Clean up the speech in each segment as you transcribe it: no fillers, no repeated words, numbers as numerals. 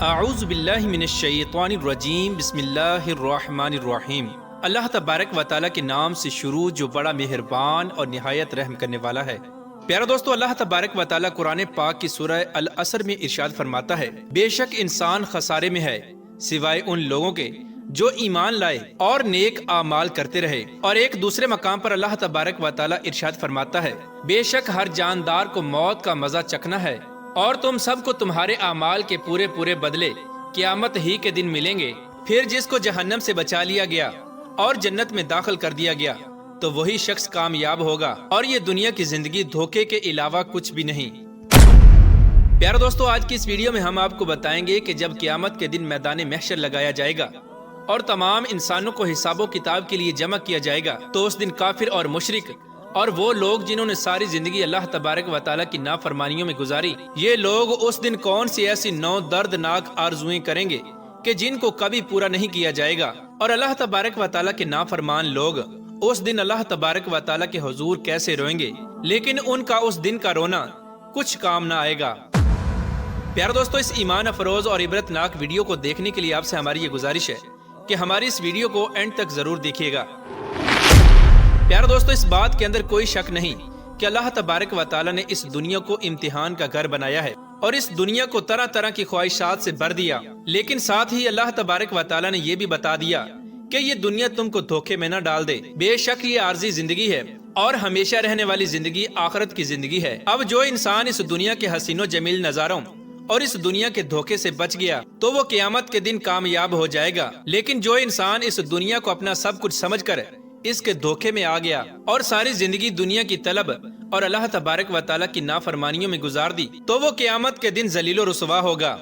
اعوذ باللہ من الشیطان الرجیم بسم اللہ الرحمن الرحیم۔ اللہ تبارک و تعالیٰ کے نام سے شروع جو بڑا مہربان اور نہایت رحم کرنے والا ہے۔ پیارا دوستو، اللہ تبارک و تعالیٰ قرآن پاک کی سورہ العصر میں ارشاد فرماتا ہے، بے شک انسان خسارے میں ہے سوائے ان لوگوں کے جو ایمان لائے اور نیک اعمال کرتے رہے۔ اور ایک دوسرے مقام پر اللہ تبارک و تعالیٰ ارشاد فرماتا ہے، بے شک ہر جاندار کو موت کا مزہ چکھنا ہے اور تم سب کو تمہارے اعمال کے پورے بدلے قیامت ہی کے دن ملیں گے۔ پھر جس کو جہنم سے بچا لیا گیا اور جنت میں داخل کر دیا گیا تو وہی شخص کامیاب ہوگا، اور یہ دنیا کی زندگی دھوکے کے علاوہ کچھ بھی نہیں۔ پیارے دوستو، آج کی اس ویڈیو میں ہم آپ کو بتائیں گے کہ جب قیامت کے دن میدان محشر لگایا جائے گا اور تمام انسانوں کو حساب و کتاب کے لیے جمع کیا جائے گا، تو اس دن کافر اور مشرک اور وہ لوگ جنہوں نے ساری زندگی اللہ تبارک و تعالیٰ کی نافرمانیوں میں گزاری، یہ لوگ اس دن کون سی ایسی 9 دردناک آرزویں کریں گے کہ جن کو کبھی پورا نہیں کیا جائے گا۔ اور اللہ تبارک و تعالیٰ کے نافرمان لوگ اس دن اللہ تبارک و تعالیٰ کے حضور کیسے روئیں گے، لیکن ان کا اس دن کا رونا کچھ کام نہ آئے گا۔ پیارے دوستو، اس ایمان افروز اور عبرتناک ویڈیو کو دیکھنے کے لیے آپ سے ہماری یہ گزارش ہے کہ ہماری اس ویڈیو کو اینڈ تک ضرور دیکھیے گا۔ پیارے دوستو، اس بات کے اندر کوئی شک نہیں کہ اللہ تبارک و تعالیٰ نے اس دنیا کو امتحان کا گھر بنایا ہے اور اس دنیا کو طرح طرح کی خواہشات سے بھر دیا، لیکن ساتھ ہی اللہ تبارک و تعالیٰ نے یہ بھی بتا دیا کہ یہ دنیا تم کو دھوکے میں نہ ڈال دے۔ بے شک یہ عارضی زندگی ہے اور ہمیشہ رہنے والی زندگی آخرت کی زندگی ہے۔ اب جو انسان اس دنیا کے حسین و جمیل نظاروں اور اس دنیا کے دھوکے سے بچ گیا تو وہ قیامت کے دن کامیاب ہو جائے گا، لیکن جو انسان اس دنیا کو اپنا سب کچھ سمجھ کر اس کے دھوکے میں آ گیا اور ساری زندگی دنیا کی طلب اور اللہ تبارک و تعالیٰ کی نافرمانیوں میں گزار دی تو وہ قیامت کے دن ذلیل و رسوا ہوگا۔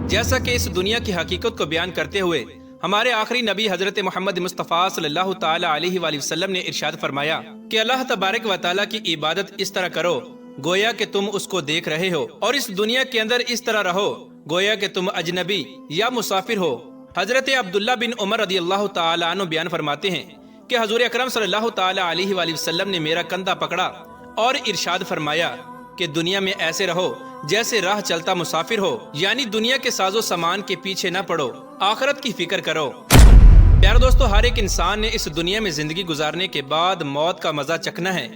جیسا کہ اس دنیا کی حقیقت کو بیان کرتے ہوئے ہمارے آخری نبی حضرت محمد مصطفیٰ صلی اللہ تعالی علیہ وآلہ وسلم نے ارشاد فرمایا کہ اللہ تبارک و تعالیٰ کی عبادت اس طرح کرو گویا کہ تم اس کو دیکھ رہے ہو، اور اس دنیا کے اندر اس طرح رہو گویا کہ تم اجنبی یا مسافر ہو۔ حضرت عبداللہ بن عمر رضی اللہ تعالی عنہ بیان فرماتے ہیں کہ حضور اکرم صلی اللہ تعالی علیہ وآلہ وسلم نے میرا کندھا پکڑا اور ارشاد فرمایا کہ دنیا میں ایسے رہو جیسے راہ چلتا مسافر ہو، یعنی دنیا کے ساز و سامان کے پیچھے نہ پڑو، آخرت کی فکر کرو۔ پیارے دوستو، ہر ایک انسان نے اس دنیا میں زندگی گزارنے کے بعد موت کا مزہ چکھنا ہے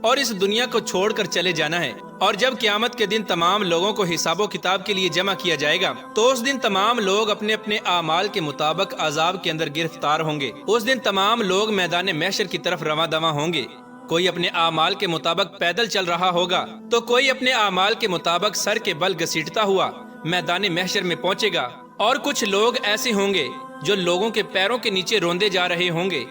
اور اس دنیا کو چھوڑ کر چلے جانا ہے، اور جب قیامت کے دن تمام لوگوں کو حساب و کتاب کے لیے جمع کیا جائے گا تو اس دن تمام لوگ اپنے اپنے اعمال کے مطابق عذاب کے اندر گرفتار ہوں گے۔ اس دن تمام لوگ میدان محشر کی طرف رواں دواں ہوں گے، کوئی اپنے اعمال کے مطابق پیدل چل رہا ہوگا تو کوئی اپنے اعمال کے مطابق سر کے بل گھسیٹتا ہوا میدان محشر میں پہنچے گا، اور کچھ لوگ ایسے ہوں گے جو لوگوں کے پیروں کے نیچے روندے جا رہے ہوں گے۔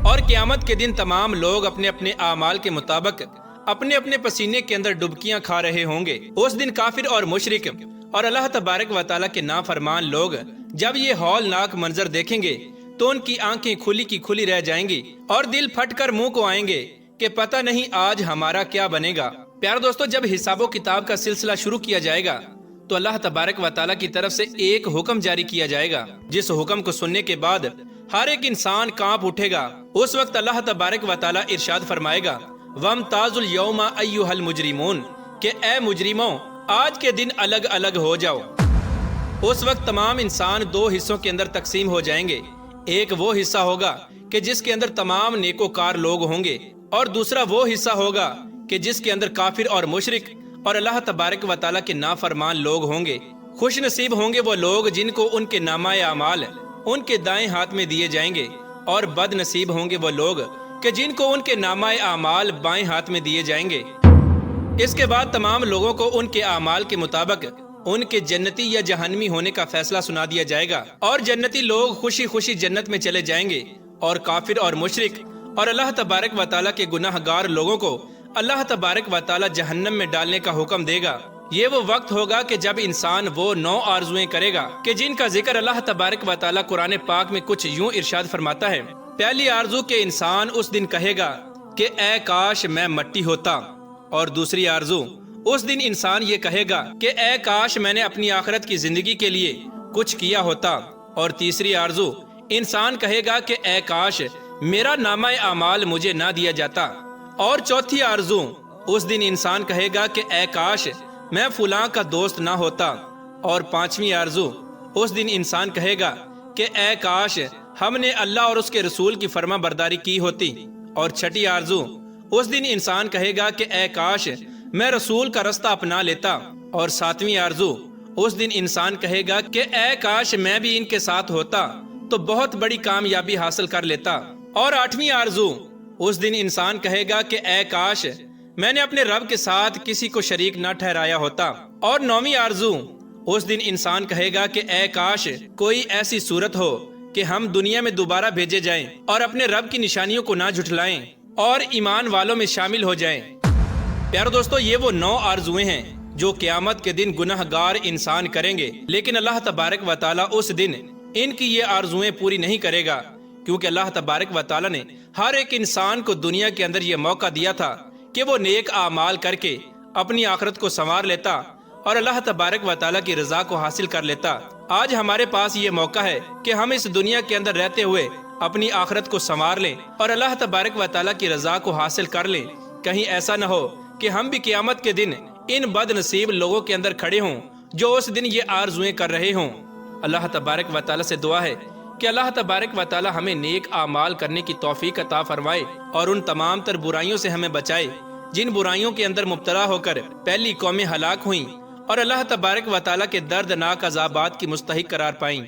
اور قیامت کے دن تمام لوگ اپنے اپنے اعمال کے مطابق اپنے اپنے پسینے کے اندر ڈبکیاں کھا رہے ہوں گے۔ اس دن کافر اور مشرک اور اللہ تبارک و تعالیٰ کے نافرمان لوگ جب یہ ہولناک منظر دیکھیں گے تو ان کی آنکھیں کھلی کی کھلی رہ جائیں گی اور دل پھٹ کر منہ کو آئیں گے کہ پتہ نہیں آج ہمارا کیا بنے گا۔ پیارے دوستو، جب حساب و کتاب کا سلسلہ شروع کیا جائے گا تو اللہ تبارک و تعالیٰ کی طرف سے ایک حکم جاری کیا جائے گا، جس حکم کو سننے کے بعد ہر ایک انسان کانپ اٹھے گا۔ اس وقت اللہ تبارک و تعالیٰ ارشاد فرمائے گا، وَامْتَازُوا الْيَوْمَ أَيُّهَا الْمُجْرِمُونَ، کہ اے مجرموں آج کے دن الگ الگ ہو جاؤ۔ اس وقت تمام انسان 2 حصوں کے اندر تقسیم ہو جائیں گے، ایک وہ حصہ ہوگا کہ جس کے اندر تمام نیکوکار لوگ ہوں گے، اور دوسرا وہ حصہ ہوگا کہ جس کے اندر کافر اور مشرک اور اللہ تبارک و تعالیٰ کے نافرمان لوگ ہوں گے۔ خوش نصیب ہوں گے وہ لوگ جن کو ان کے نامہ اعمال ان کے دائیں ہاتھ میں دیے جائیں گے، اور بد نصیب ہوں گے وہ لوگ کہ جن کو ان کے نامہ اعمال بائیں ہاتھ میں دیے جائیں گے۔ اس کے بعد تمام لوگوں کو ان کے اعمال کے مطابق ان کے جنتی یا جہنمی ہونے کا فیصلہ سنا دیا جائے گا، اور جنتی لوگ خوشی خوشی جنت میں چلے جائیں گے، اور کافر اور مشرک اور اللہ تبارک و تعالیٰ کے گناہ گار لوگوں کو اللہ تبارک و تعالیٰ جہنم میں ڈالنے کا حکم دے گا۔ یہ وہ وقت ہوگا کہ جب انسان وہ 9 آرزویں کرے گا کہ جن کا ذکر اللہ تبارک و تعالیٰ قرآن پاک میں کچھ یوں ارشاد فرماتا ہے۔ پہلی آرزو کہ انسان اس دن کہے گا کہ اے کاش میں مٹی ہوتا، اور دوسری آرزو اس دن انسان یہ کہے گا کہ اے کاش میں نے اپنی آخرت کی زندگی کے لیے کچھ کیا ہوتا، اور تیسری آرزو انسان کہے گا کہ اے کاش میرا نامہ اعمال مجھے نہ دیا جاتا، اور چوتھی آرزو اس دن انسان کہے گا کہ اے کاش میں فلاں کا دوست نہ ہوتا، اور پانچویں آرزو، اس دن انسان کہے گا کہ اے کاش ہم نے اللہ اور اس کے رسول کی فرما برداری کی ہوتی۔ اور چھٹی آرزو، اس دن انسان کہے گا کہ اے کاش میں رسول کا رستہ اپنا لیتا۔ اور ساتویں آرزو، اس دن انسان کہے گا کہ اے کاش میں بھی ان کے ساتھ ہوتا تو بہت بڑی کامیابی حاصل کر لیتا۔ اور آٹھویں آرزو، اس دن انسان کہے گا کہ اے کاش میں نے اپنے رب کے ساتھ کسی کو شریک نہ ٹھہرایا ہوتا۔ اور نویں آرزو، اس دن انسان کہے گا کہ اے کاش کوئی ایسی صورت ہو کہ ہم دنیا میں دوبارہ بھیجے جائیں اور اپنے رب کی نشانیوں کو نہ جھٹلائیں اور ایمان والوں میں شامل ہو جائیں۔ پیارو دوستو، یہ وہ 9 آرزویں ہیں جو قیامت کے دن گناہ گار انسان کریں گے، لیکن اللہ تبارک و تعالیٰ اس دن ان کی یہ آرزویں پوری نہیں کرے گا، کیونکہ اللہ تبارک و تعالیٰ نے ہر ایک انسان کو دنیا کے اندر یہ موقع دیا تھا کہ وہ نیک اعمال کر کے اپنی آخرت کو سنوار لیتا اور اللہ تبارک و تعالیٰ کی رضا کو حاصل کر لیتا۔ آج ہمارے پاس یہ موقع ہے کہ ہم اس دنیا کے اندر رہتے ہوئے اپنی آخرت کو سنوار لیں اور اللہ تبارک و تعالیٰ کی رضا کو حاصل کر لیں۔ کہیں ایسا نہ ہو کہ ہم بھی قیامت کے دن ان بد نصیب لوگوں کے اندر کھڑے ہوں جو اس دن یہ آرزویں کر رہے ہوں۔ اللہ تبارک و تعالیٰ سے دعا ہے کہ اللہ تبارک و تعالیٰ ہمیں نیک اعمال کرنے کی توفیق عطا فرمائے اور ان تمام تر برائیوں سے ہمیں بچائے جن برائیوں کے اندر مبتلا ہو کر پہلی قومیں ہلاک ہوئیں اور اللہ تبارک و تعالیٰ کے دردناک عذابات کی مستحق قرار پائیں۔